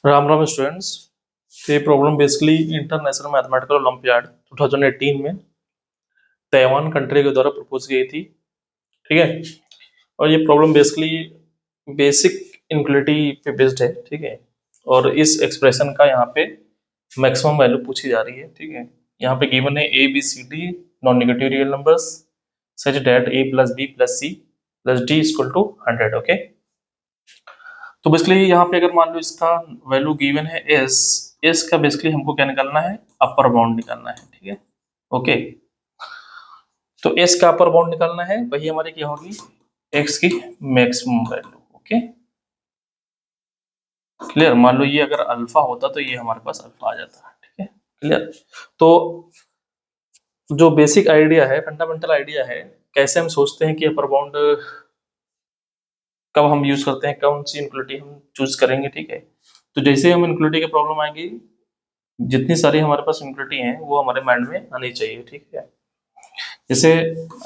Ram Ram students. तो ये problem basically international mathematical olympiad 2018 में ताइवान कंट्री के द्वारा प्रपोज की गई थी। ठीक है। और ये प्रॉब्लम बेसिकली बेसिक इनक्वलिटी पे बेस्ड है। ठीक है। और इस एक्सप्रेशन का यहाँ पे मैक्सिमम वैल्यू पूछी जा रही है। ठीक है। यहाँ पे गिवन है A B C D non negative real numbers such that A plus B plus C plus D equal to 100। Okay. तो बेसिकली यहाँ पे अगर मान लो इसका वैल्यू गिवन है एस, एस का बेसिकली हमको क्या निकालना है, अपर बाउंड निकालना है। ठीक है। ओके। तो एस का अपर बाउंड निकालना है, वही हमारी क्या होगी, एक्स की मैक्सिमम वैल्यू। ओके। क्लियर। मान लो ये अगर अल्फा होता तो ये हमारे पास अल्फा आ जाता। ठीक है। क्लियर। तो जो बेसिक आइडिया है, फंडामेंटल आइडिया है, कैसे हम सोचते हैं कि अपर बाउंड कब हम यूज करते हैं, कौन सी इनक्वलिटी हम चूज करेंगे। ठीक है। तो जैसे हम इनक्वलिटी की प्रॉब्लम आएगी, जितनी सारी हमारे पास इनक्वलिटी हैं वो हमारे माइंड में आनी चाहिए। ठीक है। जैसे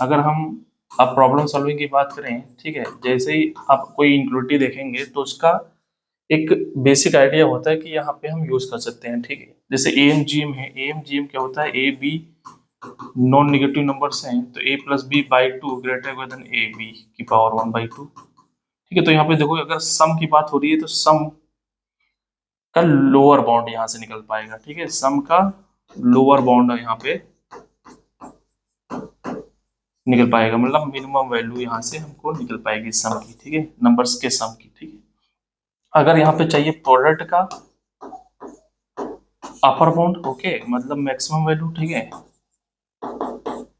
अगर हम अब प्रॉब्लम सॉल्विंग की बात करें, ठीक है, जैसे ही आप कोई इनक्वलिटी देखेंगे तो उसका एक बेसिक आइडिया होता है कि यहाँ पे हम यूज कर सकते हैं। ठीक है। जैसे ए एम जी एम है, ए एम जी एम क्या होता है, A B non negative numbers हैं तो A plus B by two greater than A B की पावर 1/2। ठीक है। तो यहाँ पे देखो अगर सम की बात हो रही है तो सम का लोअर बाउंड यहाँ से निकल पाएगा। ठीक है। सम का लोअर बाउंड यहाँ पे निकल पाएगा, मतलब मिनिमम वैल्यू यहाँ से हमको निकल पाएगी सम की। ठीक है। नंबर्स के सम की। ठीक है। अगर यहाँ पे चाहिए प्रोडक्ट का अपर बाउंड, ओके, मतलब मैक्सिमम वैल्यू। ठीक है।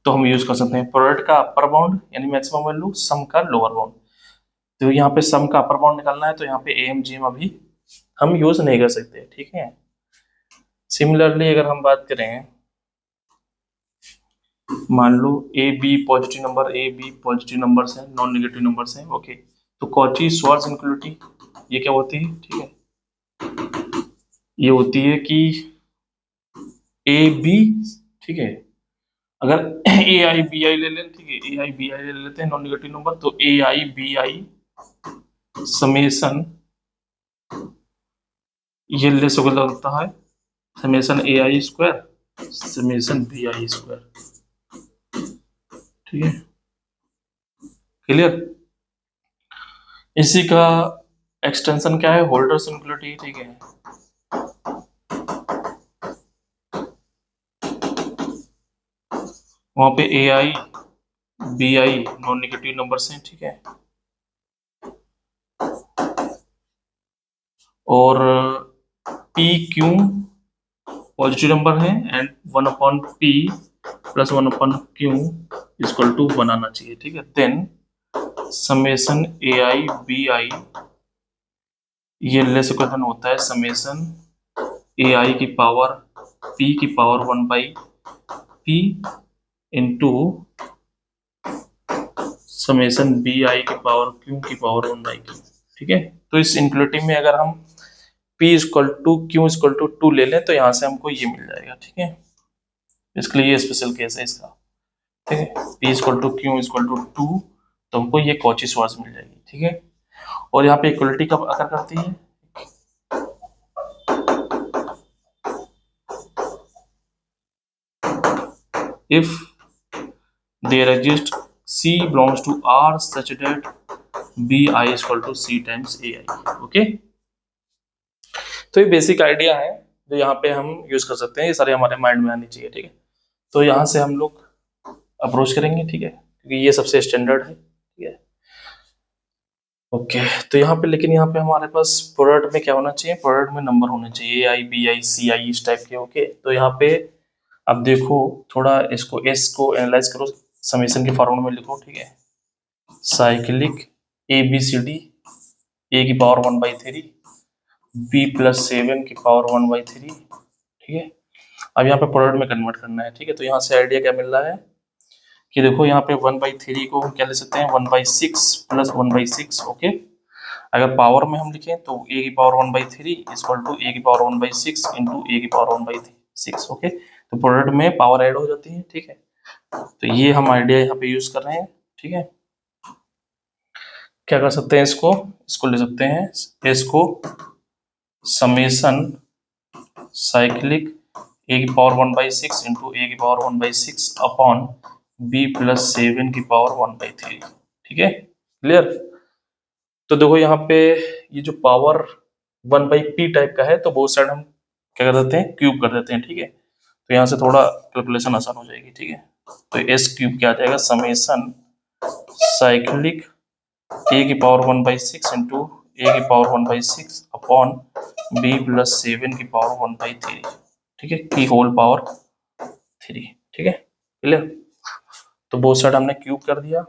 तो हम यूज कर सकते हैं प्रोडक्ट का अपर बाउंड यानी मैक्सिमम वैल्यू, सम का लोअर बाउंड। तो यहाँ पे सम का अपर बाउंड निकालना है तो यहाँ पे एम जी एम अभी हम यूज नहीं कर सकते। ठीक है। सिमिलरली अगर हम बात करें, मान लो A B positive number, A B positive numbers हैं, नॉन नेगेटिव नंबर्स हैं। ओके। तो कॉची श्वार्ट्ज इनक्वलिटी ये क्या होती है, ठीक है, ये होती है कि ए बी, ठीक है, अगर ए आई बी आई ले लें, ठीक है, ए आई बी आई ले लेते हैं नॉन नेगेटिव नंबर, तो ए आई बी आई समेसन, ये ले सकता होता है summation A I square summation B I square. ठीक है। क्लियर। इसी का एक्सटेंशन क्या है, होल्डर्स इनक्वलिटी। ठीक है। वहां पे A I B I non negative numbers हैं। ठीक है। और पी क्यू पॉजिटिव नंबर है and 1/p plus 1/q equal to 1 आना चाहिए। ठीक है। Then summation A I B I, ये लेस इक्वेशन होता है समेसन ए आई की पावर p की power 1/p into summation B I की पावर q की पावर 1/q। ठीक है। तो इस इनक्वलिटी में अगर हम p equal to q equal to 2 ले लें तो यहाँ से हमको ये मिल जाएगा। ठीक है। इसके लिए ये स्पेशल केस है इसका। ठीक है। p equal to q equal to 2 तो हमको ये कॉची श्वार्ट्ज मिल जाएगी। ठीक है। और यहाँ पे इक्वलिटी कब अकर करती है, if there exists C belongs to R such that BI is equal to C times AI। Okay. तो ये बेसिक आइडिया है जो यहाँ पे हम यूज कर सकते हैं, ये सारे हमारे माइंड में आनी चाहिए। ठीक है। तो यहाँ से हम लोग अप्रोच करेंगे। ठीक है। क्योंकि ये सबसे स्टैंडर्ड है। ठीक है। ओके। तो यहाँ पे लेकिन यहाँ पे हमारे पास प्रोडक्ट में क्या होना चाहिए, प्रोडक्ट में नंबर होने चाहिए, ए आई बी आई सी आई इस टाइप के। ओके। तो यहाँ पे अब देखो थोड़ा इसको एस को एनालाइज करो, समेशन के फॉर्मूला में लिखो। ठीक है। Cyclic A B C D, A की पावर 1/3 बी प्लस 7 की पावर 1/3। ठीक है। अब यहाँ पे प्रोडक्ट में कन्वर्ट करना है। ठीक है। तो यहाँ से आइडिया क्या मिल रहा है कि देखो यहाँ पे 1/3 को हम क्या ले सकते हैं, 1/6 प्लस 1/6। ओके। अगर पावर में हम लिखें तो ए की पावर 1/3 इक्वल टू ए की पावर 1/6 इंटू ए की पावर 1/6। ओके। तो प्रोडक्ट में पावर ऐड हो जाती है। ठीक है। तो ये हम आइडिया यहाँ पे यूज कर रहे हैं। ठीक है। क्या कर सकते हैं, इसको इसको ले सकते हैं, इसको समेशन साइक्लिक ए की पावर 1/6 इंटू ए की पावर 1/6 अपॉन बी प्लस 7 की पावर 1/3। ठीक है, क्लियर। तो देखो यहाँ पे ये जो पावर 1/p टाइप का है तो बोथ साइड हम क्या कर देते हैं, क्यूब कर देते हैं। ठीक है, तो यहाँ से थोड़ा कैलकुलेशन आसान हो जाएगी। ठीक है, तो एस क्यूब क्या आ जाएगा, समेशन साइक्लिक ए की पावर 1/6 इंटू ए की पावर 1/6 अपॉन बी प्लस 7 की पावर 1/3। ठीक है, की होल पावर 3। ठीक है, क्लियर। तो बोथ साइड हमने क्यूब कर दिया।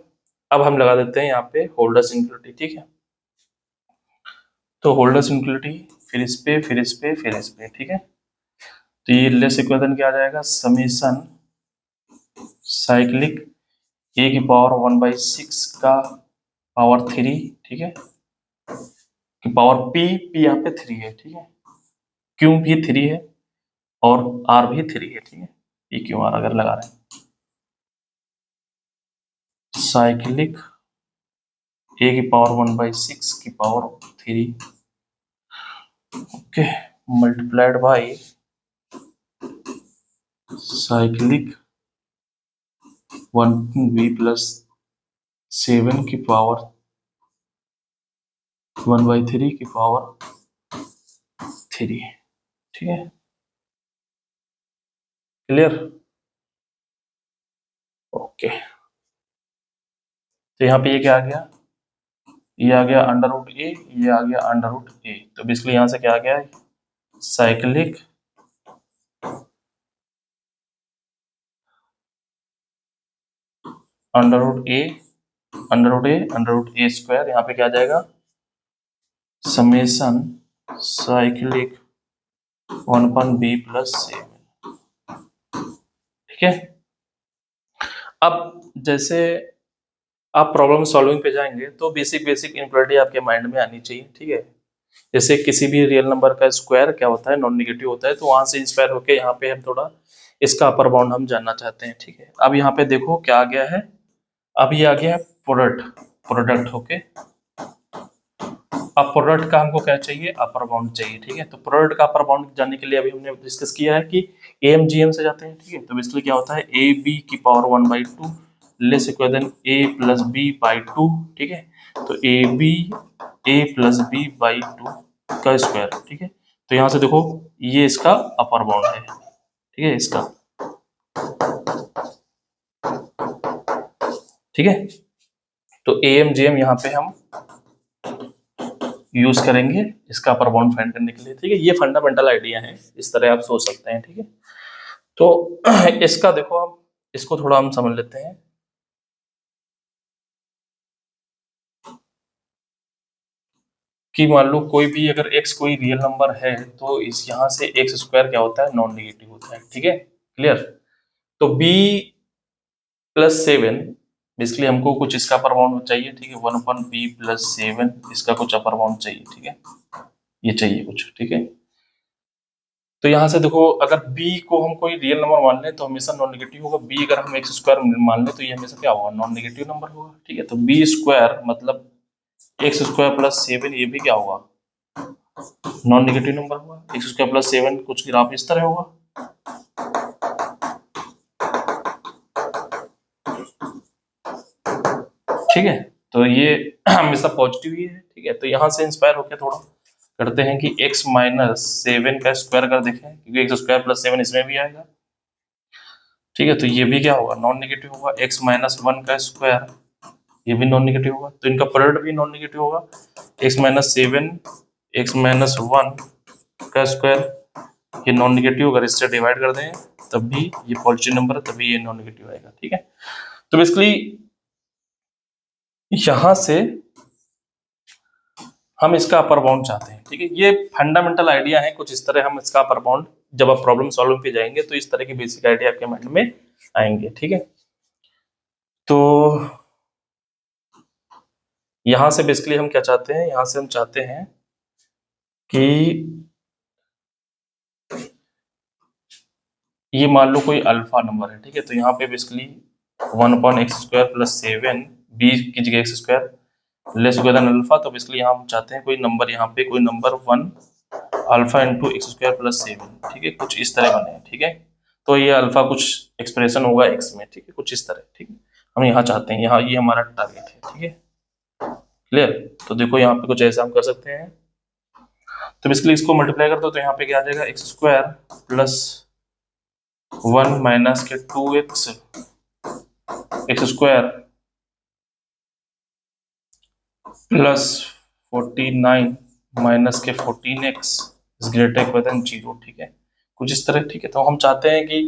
अब हम लगा देते हैं यहाँ पे होल्डर सिंगुलरिटी। ठीक है, तो होल्डर सिंगुलरिटी फिर इस पे फिर इस पे फिर इस पे। ठीक है, तो ये लेस इक्वेशन क्या आ जाएगा, समेशन साइक्लिक ए की पावर 1/6 का पावर 3। ठीक है, कि पावर पी यहाँ पे 3 है। ठीक है, क्यू भी 3 है और आर भी 3 है। ठीक है, पी क्यू आर अगर लगा रहे हैं, साइक्लिक ए की पावर 1/6 की power 3, okay, multiplied by cyclic 1b plus 7 की पावर 1/3 की पावर 3। ठीक है, क्लियर, ओके। तो यहाँ पे ये क्या आ गया, ये आ गया अंडर रूट ए, ये आ गया अंडर रूट ए। तो बेसिकली यहाँ से क्या आ गया, cyclic under root A under root A under root A square, यहाँ पे क्या आ जाएगा, समेशन साइक्लिक 1/b प्लस 7। ठीक है, अब जैसे आप प्रॉब्लम सॉल्विंग पे जाएंगे तो बेसिक बेसिक इनक्वालिटी आपके माइंड में आनी चाहिए। ठीक है, जैसे किसी भी रियल नंबर का स्क्वायर क्या होता है, नॉन नेगेटिव होता है, तो वहां से इंस्पायर होके यहाँ पे हम थोड़ा इसका अपर बाउंड हम जानना चाहते हैं। ठीक है, अब यहाँ पे देखो क्या आ गया है, अब ये आ गया है प्रोडक्ट, प्रोडक्ट होके अब प्रोडक्ट का हमको क्या चाहिए, अपर बाउंड चाहिए। ठीक है, तो प्रोडक्ट का अपर बाउंड जानने के लिए अभी हमने डिस्कस किया है कि एम जी एम से जाते हैं। ठीक है, तो बेसिकली क्या होता है, ए बी की power 1/2 less equal than A plus B by 2। ठीक है, तो ए प्लस बी बाई 2 का स्क्वायर। ठीक है, तो यहाँ से देखो ये इसका अपर बाउंड है। ठीक है, इसका, ठीक है, तो ए एम जे एम यहाँ पे हम यूज करेंगे इसका अपर बाउंड फाइंड करने के लिए। ठीक है, ये फंडामेंटल आइडिया है, इस तरह आप सोच सकते हैं। ठीक है, तो इसका देखो आप, इसको थोड़ा हम समझ लेते हैं कि मान लो कोई भी अगर x कोई रियल नंबर है तो इस यहाँ से एक्स स्क्वायर क्या होता है, नॉन नेगेटिव होता है। ठीक है, क्लियर। तो b प्लस 7 बेसिकली हमको कुछ इसका अपर बाउंड चाहिए। ठीक है, 1/b प्लस 7 इसका कुछ अपर बाउंड चाहिए। ठीक है, ये चाहिए कुछ। ठीक है, तो यहाँ से देखो अगर b को हम कोई रियल नंबर मान लें तो हमेशा नॉन नेगेटिव होगा, b अगर हम एक्स स्क्वायर मान लें तो ये हमेशा क्या होगा, नॉन नेगेटिव नंबर होगा। ठीक है, तो b स्क्वायर मतलब एक्स स्क्वायर प्लस 7 ये भी क्या होगा, नॉन नेगेटिव नंबर होगा। एक्स स्क्वायर प्लस 7 कुछ ग्राफ इस तरह होगा। ठीक है, तो ये हमेशा पॉजिटिव ही है। ठीक है, तो यहाँ से इंस्पायर होकर थोड़ा करते हैं कि x माइनस 7 का स्क्वायर कर देखें, क्योंकि एक्स स्क्वायर प्लस 7 इसमें भी आएगा। ठीक है, तो ये भी क्या होगा, नॉन नेगेटिव होगा। x माइनस 1 का स्क्वायर ये भी नॉन नेगेटिव होगा, तो इनका प्रोडक्ट भी नॉन नेगेटिव होगा। x माइनस 7 x माइनस 1 का स्क्वायर ये नॉन नेगेटिव, अगर इससे डिवाइड कर दें तब भी ये पॉजिटिव नंबर है, तभी ये नॉन नेगेटिव आएगा। ठीक है, तो बेसिकली यहां से हम इसका अपर बाउंड चाहते हैं। ठीक है, ये फंडामेंटल आइडिया है, कुछ इस तरह हम इसका अपर बाउंड, जब आप प्रॉब्लम सॉल्व पे जाएंगे तो इस तरह की बेसिक आइडिया आपके माइंड में आएंगे। ठीक है, तो यहां से बेसिकली हम क्या चाहते हैं, यहां से हम चाहते हैं कि ये मान लो कोई अल्फा नंबर है। ठीक है, तो यहाँ पे बेसिकली 1/x² प्लस 7 b की जगह x square less equal than alpha, तो बेसिकली यहाँ हम चाहते हैं कोई नंबर, यहाँ पे कोई number 1 alpha into x square plus 7, ठीक है, कुछ इस तरह बने, ठीक है। तो ये अल्फा कुछ एक्सप्रेशन होगा एक्स में, ठीक है, कुछ इस तरह, ठीक है। हम यहाँ चाहते हैं, यहाँ ये हमारा टारगेट है, ठीक है, क्लियर। तो देखो यहाँ पे कुछ ऐसा हम कर सकते हैं। तो बेसिकली इसको मल्टीप्लाई कर दो तो यहाँ पे क्या आ जाएगा, एक्स स्क्वायर प्लस 1 माइनस के 2x x square plus 49 minus के 14x इज ग्रेटर देन 0, ठीक है, कुछ इस तरह, ठीक है। तो हम चाहते हैं कि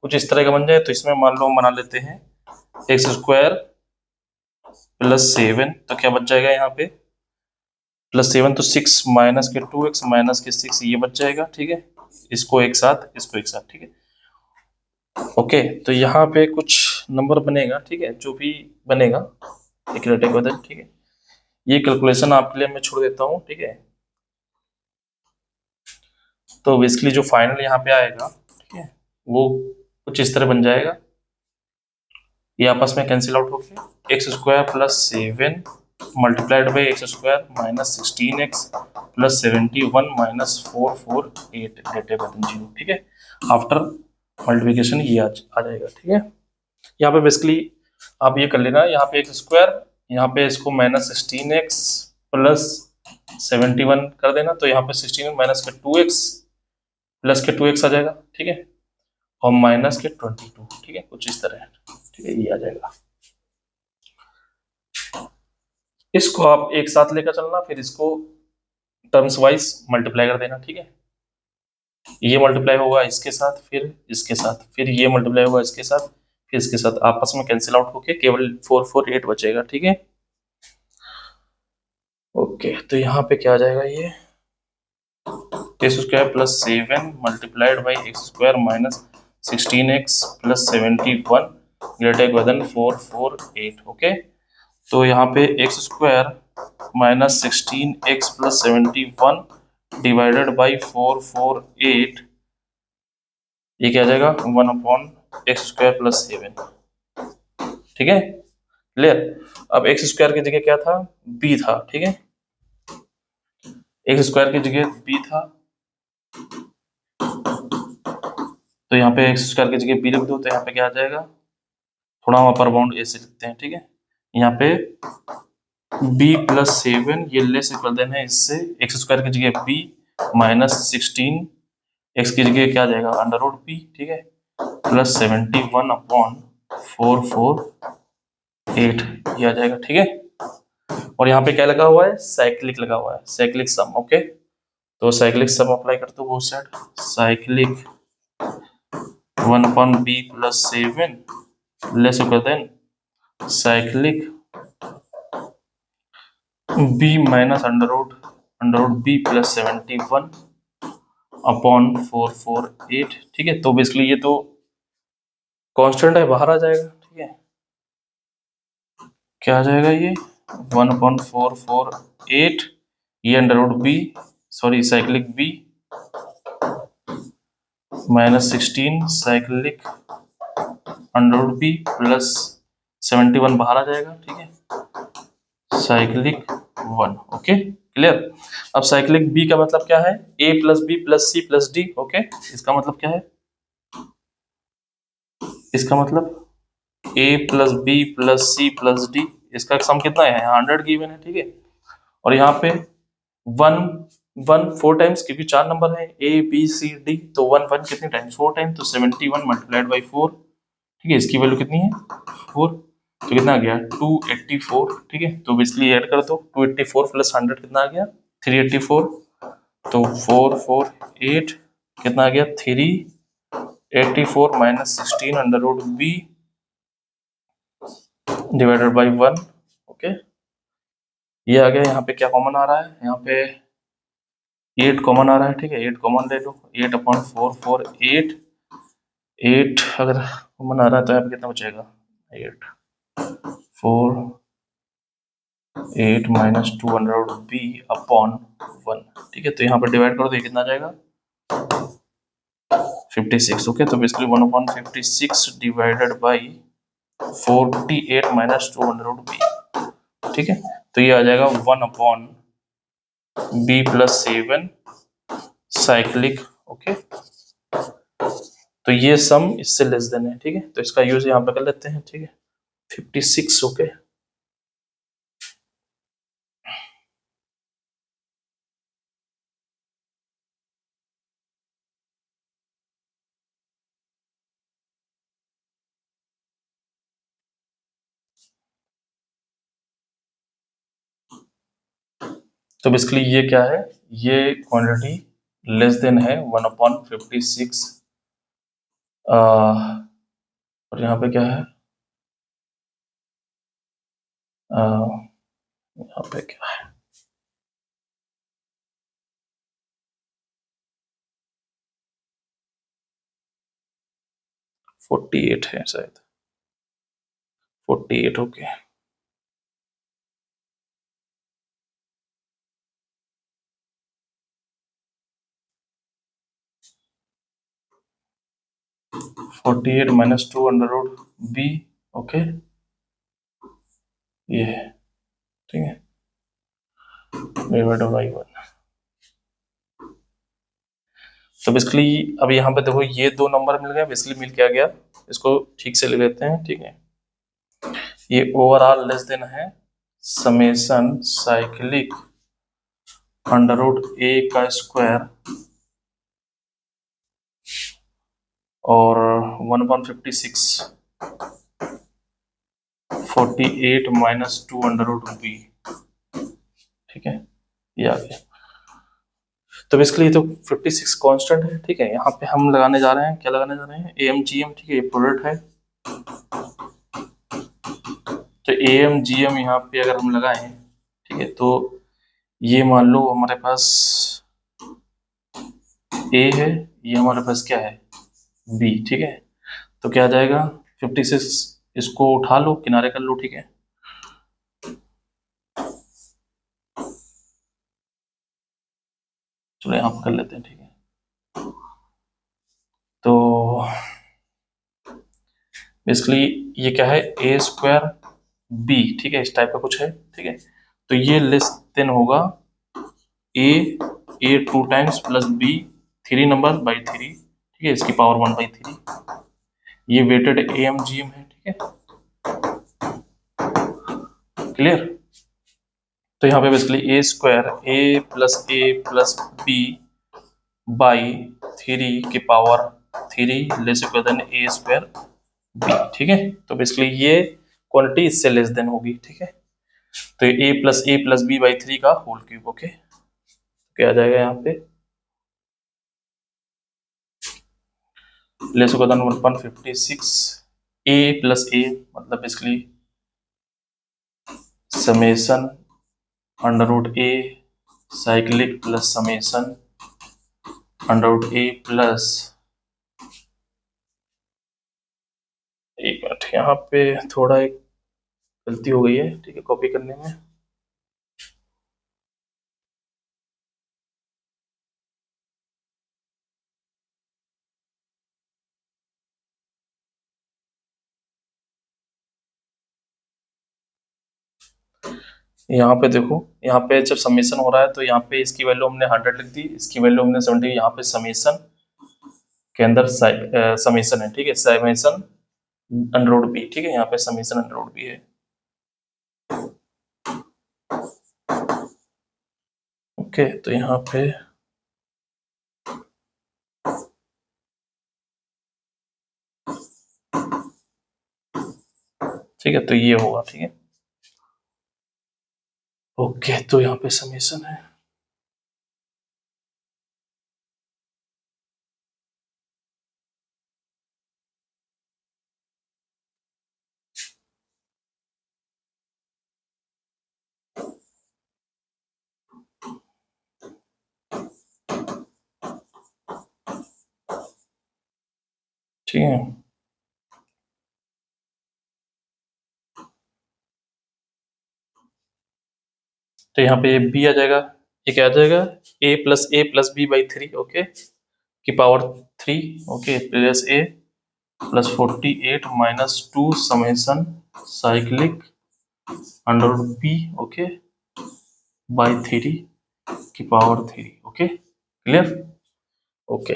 कुछ इस तरह का बन जाए, तो इसमें मान लो हम बना लेते हैं एक्स स्क्वायर प्लस 7, तो क्या बच जाएगा यहाँ पे, प्लस 7 तो 6 माइनस के 2x माइनस के 6 ये बच जाएगा, ठीक है, इसको एक साथ, इसको एक साथ, ठीक है। ओके, तो यहाँ पे कुछ नंबर बनेगा, ठीक है, जो भी बनेगा एक रेटे को, ठीक है। ये कैलकुलेशन आपके लिए मैं छोड़ देता हूँ, ठीक है। तो बेसिकली जो फाइनल यहाँ पे आएगा, ठीक है, वो कुछ इस तरह बन जाएगा, ये आपस में कैंसिल आउट होके x square plus 7 multiplied by x square minus 16x plus 71 minus 448 greater than 0, ठीक है। आफ्टर मल्टीप्लिकेशन ये आ जाएगा, ठीक है। यहाँ पे बेसिकली आप ये कर लेना, यहाँ पे एक्स स्क्वायर, यहाँ पे इसको माइनस 16x प्लस 71 कर देना, तो यहाँ पे 16 माइनस के 2x प्लस के 2x आ जाएगा, ठीक है, और माइनस के 22, ठीक है, कुछ इस तरह, ठीक है, ये आ जाएगा। इसको आप एक साथ लेकर चलना, फिर इसको टर्म्स वाइज मल्टीप्लाई कर देना, ठीक है। ये मल्टीप्लाई होगा इसके साथ, फिर इसके साथ, फिर ये मल्टीप्लाई होगा इसके साथ, फिर इसके साथ, आपस में कैंसिल आउट होके केवल 448 बचेगा, ठीक है। ओके, तो यहाँ पे क्या आ जाएगा, ये x square plus 7 multiplied by x square minus 16x plus 71 greater than 448, okay. तो यहाँ पे x square minus 16x plus 71 divided by 448, ये क्या आ जाएगा 1 अपॉन एक्स स्क्वायर प्लस 7, ठीक है, क्लियर। अब एक्स स्क्वायर की जगह क्या था, b था, ठीक है, एक्स स्क्वायर की जगह b था, तो यहाँ पे एक्स स्क्वायर की जगह b लिख दो, तो यहाँ पे क्या आ जाएगा, थोड़ा हम अपर बाउंड ऐसे लिखते हैं, ठीक है। यहाँ पे b प्लस 7 ये लेस कर देना है इससे, एक्स स्क्वायर की जगह b माइनस 16 एक्स की जगह क्या आ जाएगा अंडर रूट b, ठीक है, प्लस 71 अपॉन 448 ये आ जाएगा, ठीक है। और यहाँ पे क्या लगा हुआ है, साइक्लिक लगा हुआ है, साइक्लिक सम, ओके। तो साइक्लिक सम अप्लाई करते हो both side, cyclic 1 upon b plus 7 less कर then cyclic b minus under root b plus 71 upon 448, ठीक है। तो बेसिकली ये तो कांस्टेंट है, बाहर आ जाएगा, ठीक है, क्या आ जाएगा ये 1 अपॉन 448, ये under root B, sorry cyclic B minus 16 cyclic under root B plus 71 बाहर आ जाएगा, ठीक है, साइक्लिक 1, ओके, क्लियर। अब साइक्लिक बी का मतलब क्या है, a plus B plus C plus D, okay. इसका मतलब क्या है, इसका मतलब a plus B plus C plus D, इसका सम कितना है, 100 गिवन है, ठीक है। और यहाँ पे 1 1 4 टाइम्स, क्योंकि 4 नंबर है a b c d, तो 1 1 कितने टाइम्स, 4 टाइम, तो 71 मल्टीप्लाइड बाई 4, ठीक है, इसकी वैल्यू कितनी है 4, तो कितना आ गया 284, ठीक है। तो बेसिकली ऐड कर दो 284 प्लस 100 कितना आ गया 384, तो 448 कितना आ गया 384 minus 16 under root B divided by 1, okay. ये आ गया, यहाँ पे क्या कॉमन आ रहा है, यहाँ पे 8 कॉमन आ रहा है, ठीक है, 8 कॉमन ले लो, 8 अपॉन 448, 8 अगर कॉमन आ रहा है तो यहाँ पे कितना बचेगा 8 4 8 minus 2 under root B upon 1, ठीक है। तो यहाँ पर डिवाइड करो तो ये कितना आ जाएगा 56, ओके। तो basically 1 upon 56 divided by 48 minus 2 under root B, ठीक है। तो ये आ जाएगा 1 upon B plus 7 cyclic. Okay, तो ये सम इससे लेस देन है, ठीक है, तो इसका यूज यहाँ पे कर लेते हैं, ठीक है। 56। ओके, तो बेसिकली ये क्या है, ये क्वांटिटी लेस देन है 1/56। और यहाँ पे क्या है, यहाँ पे क्या है, 48 है शायद, 48। Okay, 48 -2 under root B. Okay, ये है, ठीक है, डिवाइड बाई 1। तो बेसिकली अब यहाँ पे देखो ये दो नंबर मिल गए, बेसिकली मिल क्या गया, इसको ठीक से ले लेते हैं, ठीक है। ये ओवरऑल लेस देन है समेसन साइक्लिक अंडर रूट ए का स्क्वायर और 1/56 48 -2 अंडर रूट बी, ठीक है, ये आ गया। तो बेसिकली तो 56 कांस्टेंट है, ठीक है। यहाँ पे हम लगाने जा रहे हैं, क्या लगाने जा रहे हैं, AMGM, ठीक है, ये प्रोडक्ट है। तो AMGM यहाँ पे अगर हम लगाएं, ठीक है, तो ये मान लो हमारे पास A है, ये हमारे पास क्या है, B, ठीक है। तो क्या आ जाएगा, 56, इसको उठा लो, किनारे कर लो, ठीक है। चलो यहाँ पर कर लेते हैं, ठीक है। तो बेसिकली ये क्या है, A स्क्वायर B, ठीक है, इस टाइप का कुछ है, ठीक है। तो ये लेस देन होगा A 2 times plus B 3 number by 3, ठीक है, इसकी पावर 1/3। ये वेटेड AMGM है, ठीक है, क्लियर। तो यहाँ पे basically A square A plus B by 3 की power 3 less equal than A square B, ठीक है। तो बेसिकली ये क्वांटिटी इससे लेस देन होगी, ठीक है। तो A प्लस B बाई 3 का होल क्यूब। ओके, क्या आ जाएगा यहाँ पे, less equal than 1/56 A plus A, मतलब basically summation under root A cyclic plus summation under root A plus, एक मिनट, यहाँ पे थोड़ा एक गलती हो गई है, ठीक है, कॉपी करने में। यहाँ पे देखो, यहाँ पे जब समेसन हो रहा है तो यहाँ पे इसकी वैल्यू हमने 100 लिख दी, इसकी वैल्यू हमने 70, यहाँ पे समेसन के अंदर समेसन है, ठीक है, समेसन अंडर रूट बी, ठीक है, यहाँ पे समेसन अंडर रूट बी है। ओके, तो यहाँ पे ठीक है, तो ये होगा, ठीक है। ओके, तो यहाँ पे समेसन है, ठीक है। तो यहाँ पे बी आ जाएगा, ये क्या आ जाएगा, A plus B by 3, okay, की power 3, okay, plus A plus 48 -2 summation cyclic under root B, okay, by 3 की पावर 3, ओके, क्लियर। ओके,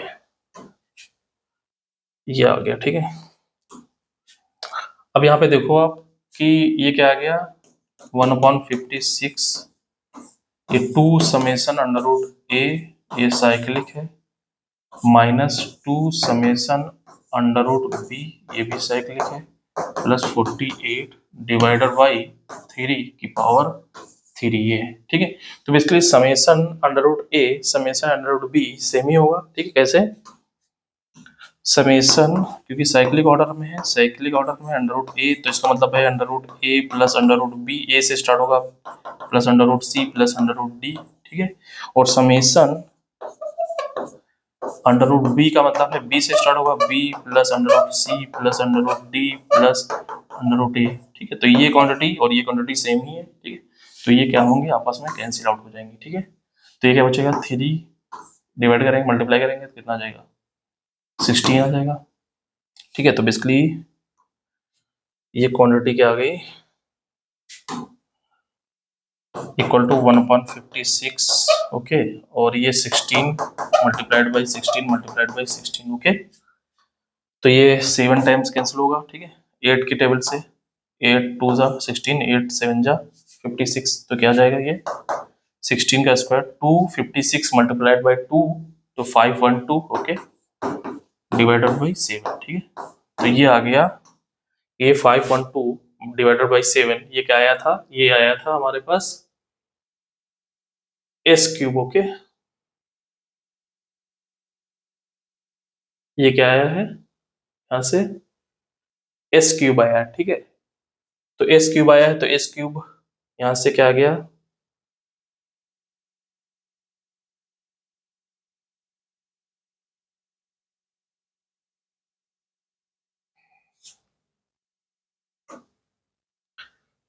ये आ गया, ठीक है। अब यहाँ पे देखो आप कि ये क्या आ गया, 1/56, ये 2 समेसन अंडर रूट ए, ये साइक्लिक है, -2 समेसन अंडर रूट बी, ये भी साइक्लिक है, प्लस 48 डिवाइडेड बाई 3 की पावर 3, ये है, ठीक है। तो basically summation under root A summation under root B same ही होगा, ठीक है। कैसे समेसन, क्योंकि साइक्लिक ऑर्डर में है, साइक्लिक ऑर्डर में अंडर रूट ए, तो इसका मतलब है under root A plus under root B, A से स्टार्ट होगा, plus under root C plus under root D, ठीक है। और समेसन अंडर रूट बी का मतलब है बी से स्टार्ट होगा, B plus under root C plus under root D plus under root A, ठीक है। तो ये क्वांटिटी और ये क्वांटिटी सेम ही है, ठीक है। तो ये क्या होंगे, आपस में कैंसिल आउट हो जाएंगे, ठीक है। तो ये क्या बचेगा, 3 डिवाइड करेंगे, मल्टीप्लाई करेंगे तो कितना आ जाएगा, 16 आ जाएगा, ठीक है। तो बेसिकली ये क्वांटिटी क्या आ गई, इक्वल टू 1/56, ओके। और ये 16 multiplied by 16 multiplied by 16, okay. तो ये 7 टाइम्स कैंसिल होगा, ठीक है, 8 की टेबल से, 8 2 जा 16, 8 7 जा 56, तो क्या जाएगा ये 16 का स्क्वायर 256 मल्टीप्लाइड बाई 2, तो 512, ओके, डिवाइडेड बाई 7, ठीक है। तो ये आ गया, ये 512 डिवाइडेड बाई 7, ये क्या आया था, ये आया था हमारे पास s³, ओके। ये क्या आया है, यहाँ से s³ आया है, ठीक है। तो s³ आया है, तो s³ यहाँ से क्या आ गया,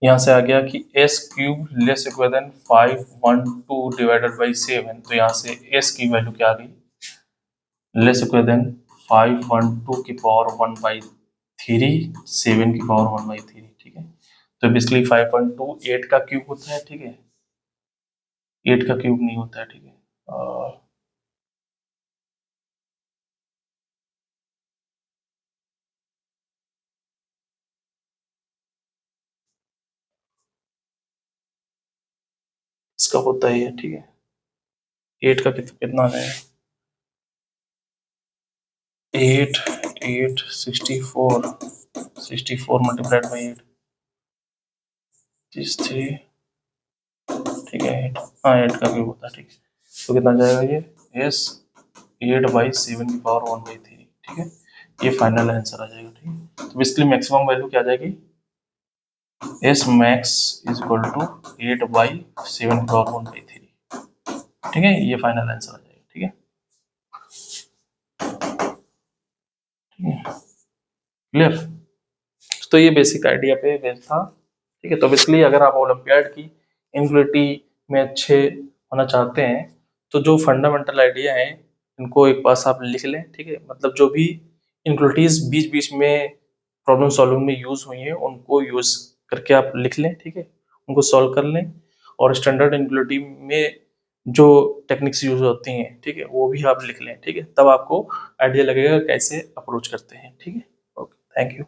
यहाँ से आ गया कि s³ less equal than 512 divided by 7, तो यहाँ से s की वैल्यू क्या आ गई, लेस इक्वल देन 512 की पावर 1/3, 7 की पावर 1/3, ठीक है। तो बेसिकली 512 8 का क्यूब होता है, ठीक है, 8 का क्यूब नहीं होता है, ठीक है। और इसका होता ही है, ठीक है। 8 का कितना है, 8 8 64 मल्टीप्लाइड बाई 8 3, ठीक है, 8, हाँ 8 का क्यूब होता है, ठीक है। तो कितना जाएगा ये, एस 8/7 की पावर 1/3, ठीक है। ये फाइनल आंसर आ जाएगा, ठीक है। तो बेसिकली मैक्सिमम वैल्यू क्या आ जाएगी, S max is equal to 8/7 की पावर 1/3, ठीक है। ये फाइनल आंसर आ जाएगा, ठीक है, क्लियर। तो ये बेसिक आइडिया पे बेस्ड था, ठीक है। तो बेसिकली अगर आप ओलंपियाड की इनक्वलिटी में अच्छे होना चाहते हैं, तो जो फंडामेंटल आइडिया है इनको एक पास आप लिख लें, ठीक है। मतलब जो भी इनक्वलिटीज बीच बीच में प्रॉब्लम सॉल्विंग में यूज हुई है उनको यूज करके आप लिख लें, ठीक है, उनको सॉल्व कर लें। और स्टैंडर्ड इनक्वलिटी में जो टेक्निक्स यूज होती हैं, ठीक है, वो भी आप लिख लें, ठीक है। तब आपको आइडिया लगेगा कैसे अप्रोच करते हैं, ठीक है। Okay, thank you.